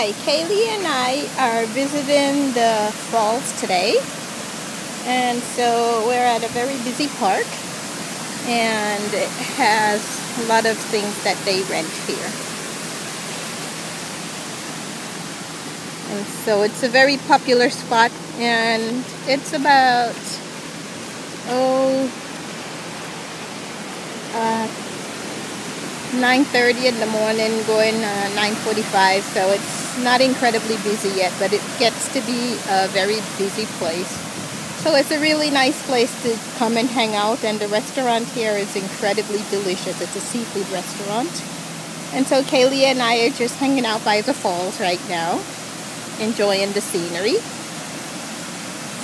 Hi, Kaylee and I are visiting the falls today, and so we're at a very busy park, and it has a lot of things that they rent here. And so it's a very popular spot, and it's about 9:30 in the morning, going 9:45, so it's not incredibly busy yet, but it gets to be a very busy place. So it's a really nice place to come and hang out, and the restaurant here is incredibly delicious. It's a seafood restaurant. And so Kaylee and I are just hanging out by the falls right now, enjoying the scenery.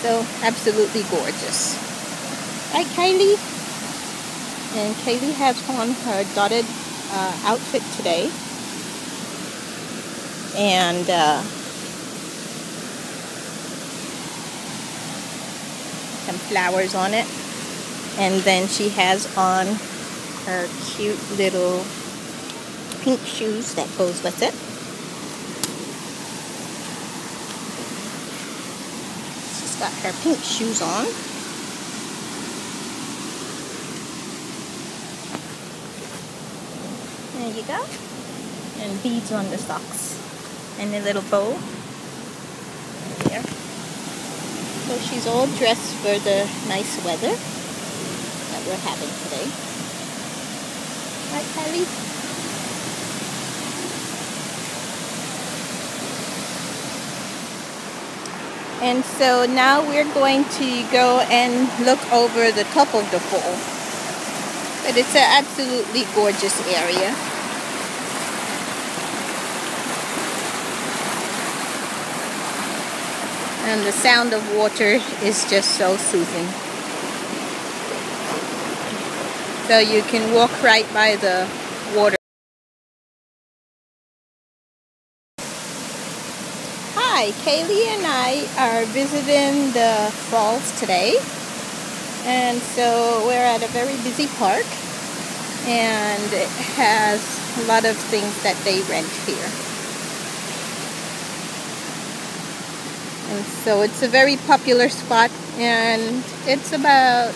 So absolutely gorgeous. Right, Kaylee? And Kaylee has on her dotted outfit today, and some flowers on it, and then she has on her cute little pink shoes that goes with it. She's got her pink shoes on. There you go. And beads on the socks. And a little bow. There. So she's all dressed for the nice weather that we're having today. Right, Kylie? And so now we're going to go and look over the top of the fall. But it's an absolutely gorgeous area. And the sound of water is just so soothing. So you can walk right by the water. Hi, Kaylee and I are visiting the falls today. And so we're at a very busy park, and it has a lot of things that they rent here. And so it's a very popular spot, and it's about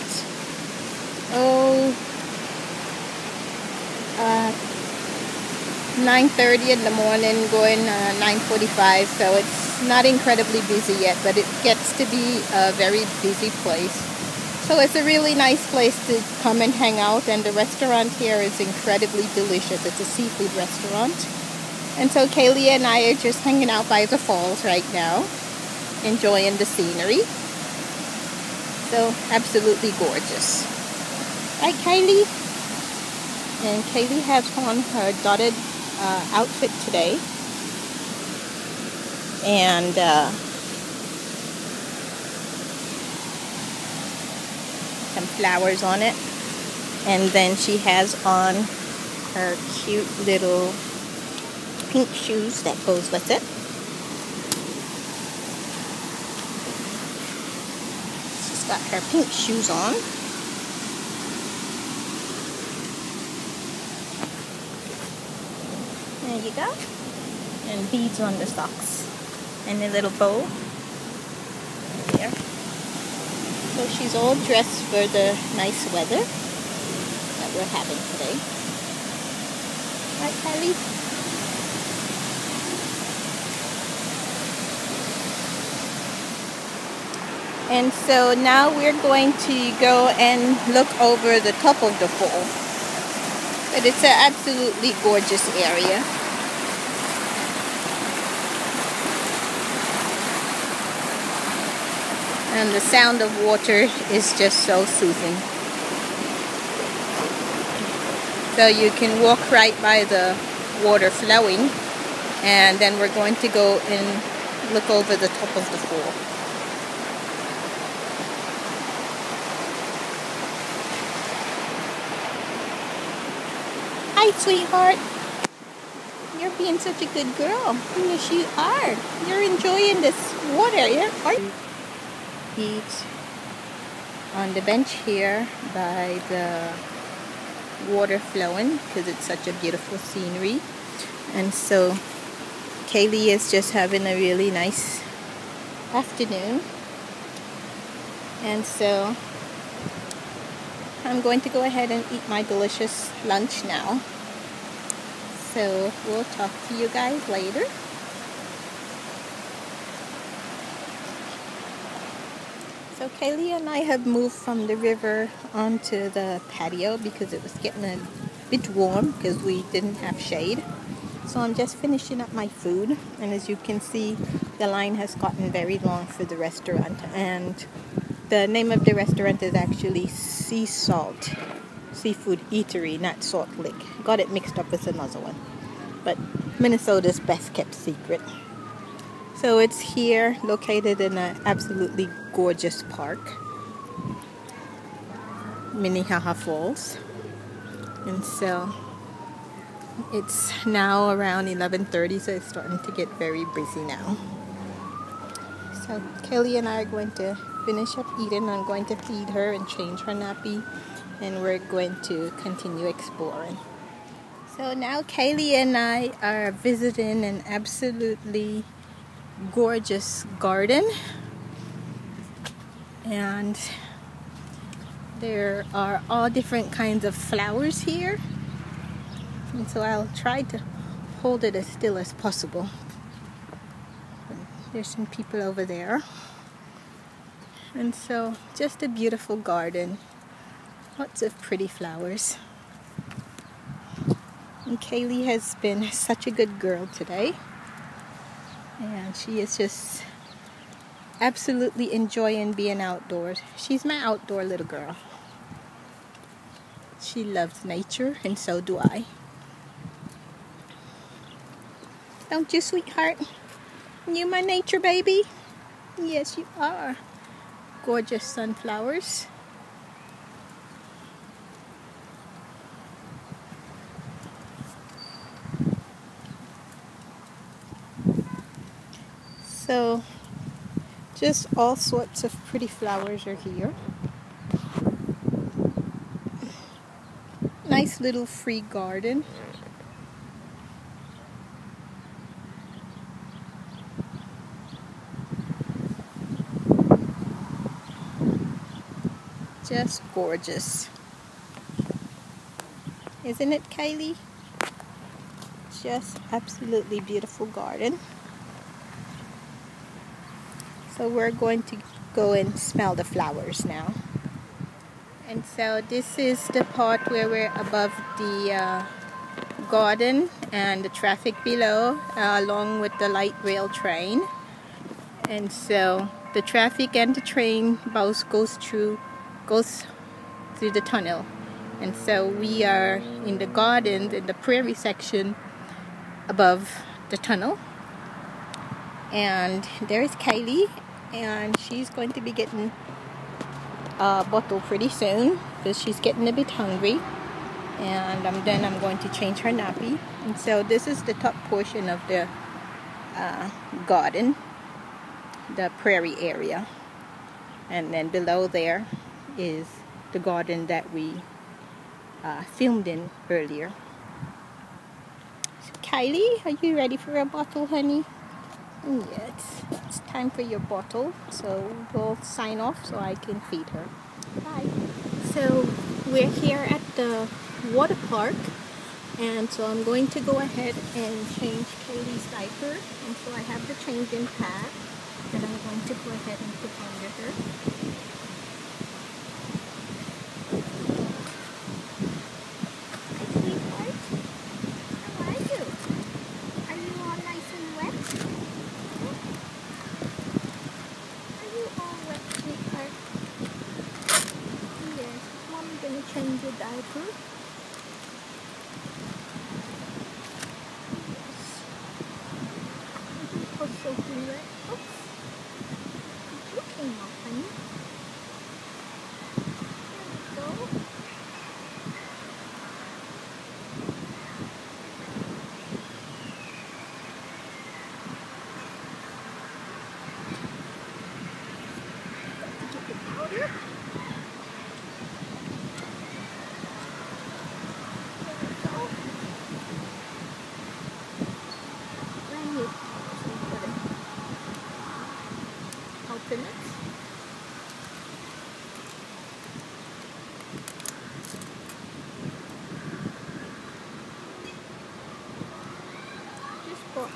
9:30 in the morning, going 9:45, so it's not incredibly busy yet, but it gets to be a very busy place. So it's a really nice place to come and hang out, and the restaurant here is incredibly delicious. It's a seafood restaurant. And so Kaylee and I are just hanging out by the falls right now, enjoying the scenery. So absolutely gorgeous. Right, Kaylee? And Kaylee has on her dotted outfit today, and some flowers on it, and then she has on her cute little pink shoes that goes with it. She's got her pink shoes on. There you go. And beads on the socks. And a little bow. There. So she's all dressed for the nice weather that we're having today. Right, Kylie? And so now we're going to go and look over the top of the fall. But it's an absolutely gorgeous area. And the sound of water is just so soothing. So you can walk right by the water flowing, and then we're going to go and look over the top of the fall. Hi, sweetheart. You're being such a good girl. Yes, you are. You're enjoying this water, aren't you? Eat on the bench here by the water flowing because it's such a beautiful scenery. And so Kaylee is just having a really nice afternoon. And so I'm going to go ahead and eat my delicious lunch now. So we'll talk to you guys later. So Kaylee and I have moved from the river onto the patio because it was getting a bit warm because we didn't have shade. So I'm just finishing up my food, and as you can see, the line has gotten very long for the restaurant, and the name of the restaurant is actually Sea Salt Seafood Eatery, not Salt Lick. Got it mixed up with another one, but Minnesota's best kept secret. So it's here, located in an absolutely gorgeous park, Minnehaha Falls. And so it's now around 11:30, so it's starting to get very busy now. So Kaylee and I are going to finish up eating. I'm going to feed her and change her nappy, and we're going to continue exploring. So now Kaylee and I are visiting an absolutely gorgeous garden, and there are all different kinds of flowers here, and so I'll try to hold it as still as possible. There's some people over there, and so just a beautiful garden, lots of pretty flowers. And Kaylee has been such a good girl today, and she is just absolutely enjoying being outdoors. She's my outdoor little girl. She loves nature, and so do I. Don't you, sweetheart? You my nature baby? Yes, you are. Gorgeous sunflowers. So just all sorts of pretty flowers are here. Nice little free garden. Just gorgeous. Isn't it, Kaylee? Just absolutely beautiful garden. So we're going to go and smell the flowers now. And so this is the part where we're above the garden and the traffic below, along with the light rail train. And so the traffic and the train both goes through the tunnel. And so we are in the garden, in the prairie section above the tunnel. And there's Kaylee, and she's going to be getting a bottle pretty soon because she's getting a bit hungry. And then I'm going to change her nappy. And so this is the top portion of the garden, the prairie area. And then below there is the garden that we filmed in earlier. So Kylie, are you ready for a bottle, honey? Yeah, it's time for your bottle. So we'll sign off so I can feed her. Bye. So we're here at the water park, and so I'm going to go ahead and change Kaylee's diaper. And so I have the changing pad that I'm going to go ahead and put under her. Hi, sweetheart. How are you? Are you all nice and wet? Are you all wet, sweetheart? Yes. Mom's gonna change your diaper. Yes. So wet. Oops. You came off, honey.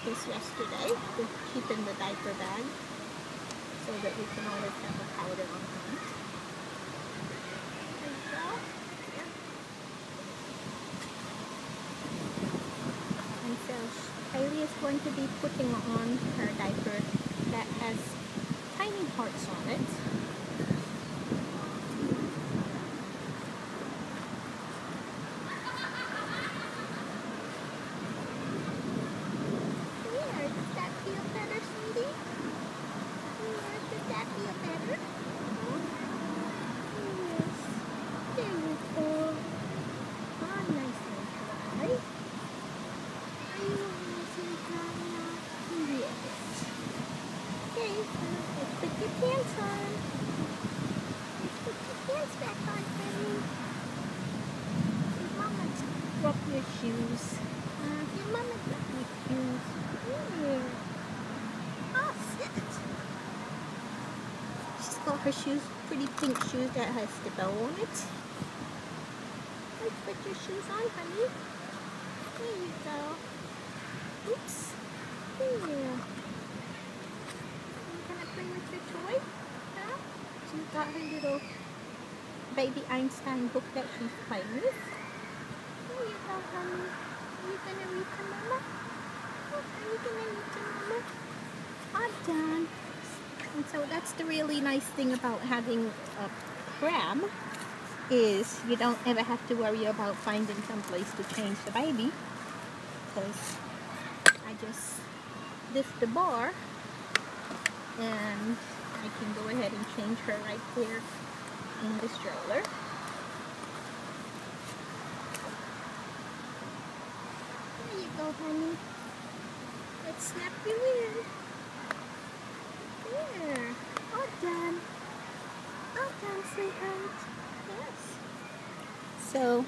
this yesterday to keep in the diaper bag so that we can always have a powder on hand. There you go. Yeah. And so Kaylee is going to be putting on her diaper that has tiny hearts on it. Put your pants on. Put your pants back on, honey. Give Mama drop your shoes. Give Mama drop your shoes. Yeah. Oh, sit. She's got her shoes, pretty pink shoes that has the bow on it. Let's put your shoes on, honey. There you go. Oops. Yeah. With your toy, huh? She's got her little baby Einstein book that she's playing with. There you go, honey. Are you gonna read to Mama? Oh, are you gonna read to Mama? I'm done. And so that's the really nice thing about having a pram, is you don't ever have to worry about finding some place to change the baby, because I just lift the bar and I can go ahead and change her right there in the stroller. There you go, honey. Let's snap you in. There. All done. All done, sweetheart. Yes. So,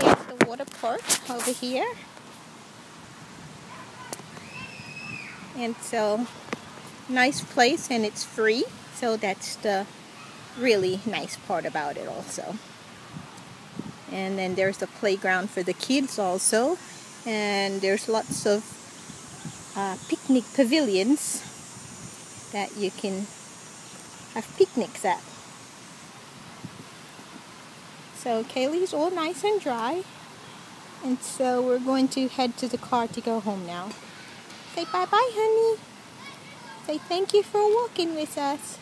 here's the water park over here. And so, nice place, and it's free, so that's the really nice part about it also. And then there's a playground for the kids also, and there's lots of picnic pavilions that you can have picnics at. So Kaylee's all nice and dry, and so we're going to head to the car to go home now. Say bye-bye, honey. Say thank you for walking with us.